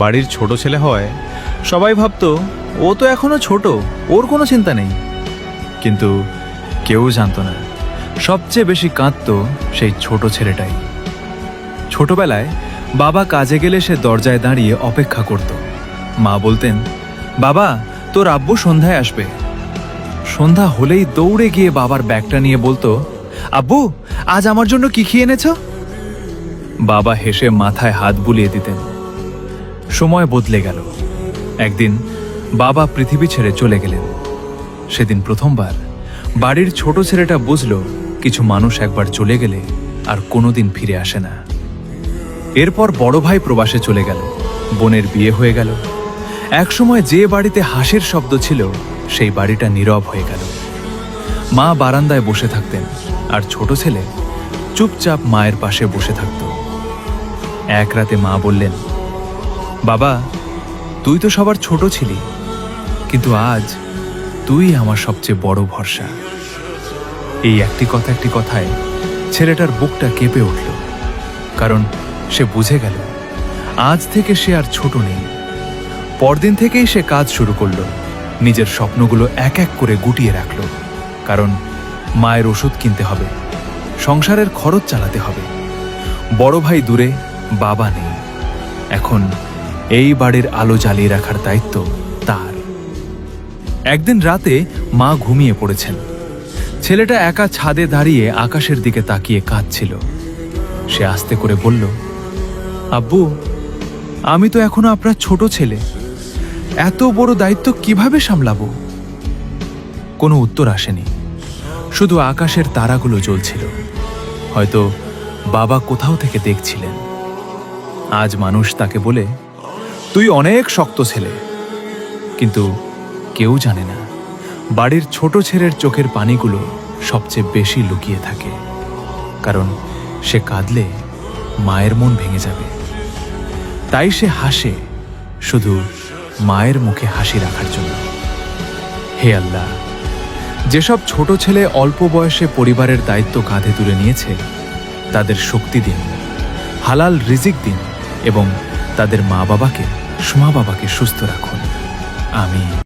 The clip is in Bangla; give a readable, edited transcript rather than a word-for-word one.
বাড়ির ছোট ছেলে হয় সবাই ভাবতো ও তো এখনো ছোট, ওর কোনো চিন্তা নেই। কিন্তু কেউ জানতো না সবচেয়ে বেশি কাঁদতো সেই ছোট ছেলেটাই। ছোটবেলায় বাবা কাজে গেলে সে দরজায় দাঁড়িয়ে অপেক্ষা করত। মা বলতেন, বাবা তোর আব্বু সন্ধ্যায় আসবে। সন্ধ্যা হলেই দৌড়ে গিয়ে বাবার ব্যাগটা নিয়ে বলতো, আব্বু আজ আমার জন্য কি খেয়ে এনেছ? বাবা হেসে মাথায় হাত বুলিয়ে দিতেন। সময় বদলে গেল। একদিন বাবা পৃথিবী ছেড়ে চলে গেলেন। সেদিন প্রথমবার বাড়ির ছোট ছেলেটা বুঝল কিছু মানুষ একবার চলে গেলে আর কোনোদিন ফিরে আসে না। এরপর বড় ভাই প্রবাসে চলে গেল, বোনের বিয়ে হয়ে গেল। একসময় যে বাড়িতে হাসির শব্দ ছিল সেই বাড়িটা নীরব হয়ে গেল। মা বারান্দায় বসে থাকতেন আর ছোট ছেলে চুপচাপ মায়ের পাশে বসে থাকত। এক রাতে মা বললেন, বাবা তুই তো সবার ছোট ছিলি, কিন্তু আজ তুই আমার সবচেয়ে বড় ভরসা। এই একটি কথায় ছেলেটার বুকটা কেঁপে উঠল, কারণ সে বুঝে গেল আজ থেকে সে আর ছোট নেই। পরদিন থেকেই সে কাজ শুরু করল, নিজের স্বপ্নগুলো এক এক করে গুটিয়ে রাখল। কারণ মায়ের ওষুধ কিনতে হবে, সংসারের খরচ চালাতে হবে। বড় ভাই দূরে, বাবা নেই। এখন এই বাড়ির আলো জ্বালিয়ে রাখার দায়িত্ব তার। একদিন রাতে মা ঘুমিয়ে পড়েছেন। ছেলেটা একা ছাদে দাঁড়িয়ে আকাশের দিকে তাকিয়ে কাঁদছিল। সে আস্তে করে বলল, আব্বু আমি তো এখনো আপনার ছোট ছেলে, এত বড় দায়িত্ব কিভাবে সামলাবো? কোনো উত্তর আসেনি, শুধু আকাশের তারাগুলো জ্বলছিল। হয়তো বাবা কোথাও থেকে দেখছিলেন। আজ মানুষ তাকে বলে, তুই অনেক শক্ত ছেলে, কিন্তু কেউ জানে না বাড়ির ছোট ছেলের চোখের পানিগুলো সবচেয়ে বেশি লুকিয়ে থাকে। কারণ সে কাঁদলে মায়ের মন ভেঙে যাবে, তাই সে হাসে শুধু মায়ের মুখে হাসি রাখার জন্য। হে আল্লাহ, যেসব ছোট ছেলে অল্প বয়সে পরিবারের দায়িত্ব কাঁধে তুলে নিয়েছে তাদের শক্তি দিন, হালাল রিজিক দিন এবং তাদের মা বাবাকে সুস্থ রাখুন। আমিন।